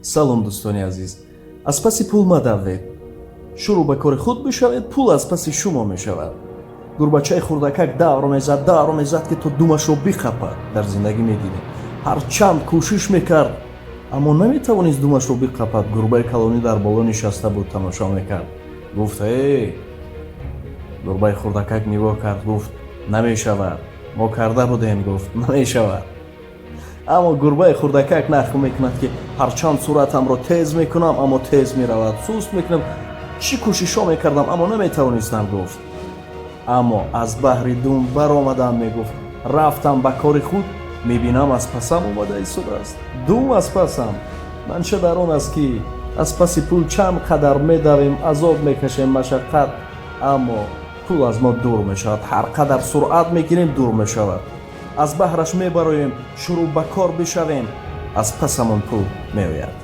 салом дӯстони азиз, аз паси пул надавед. шурӯъ ба кори худ бишавед, пул аз паси шумо мешавад. гурбачаи хурдакак давр мезад ки то думашро биқапад. дар зиндагӣ медидем ҳарчанд кӯшиш мекард, аммо наметавонист думашро биқапад. гурбаи калонӣ дар боло нишаста буд, тамошо мекард. гуфт: гурбаи хурдакак нигоҳ кард, гуфт: намешавад. мо карда будем, гуфт намешавад. аммо гурбаи хурдакак нахл мекунад ки ҳарчанд суръатамро тез мекунам, аммо тез меравад, суст мекунам, чӣ кӯшишҳо мекардам, аммо наметавонистам, гуфт. аммо аз баҳри дум баромадам, мегуфт. рафтам ба кори худ, мебинам аз пасам омада истодааст. дум аз пасам. манча дар он аст ки аз паси пул чанд қадар медавем, азоб мекашем, машаққат, аммо пул аз мо дур мешавад. ҳар қадар суръат мегирем, дур мешавад. аз баҳраш мебароем, шурӯъ ба кор бишавем, аз пасамон пул меояд.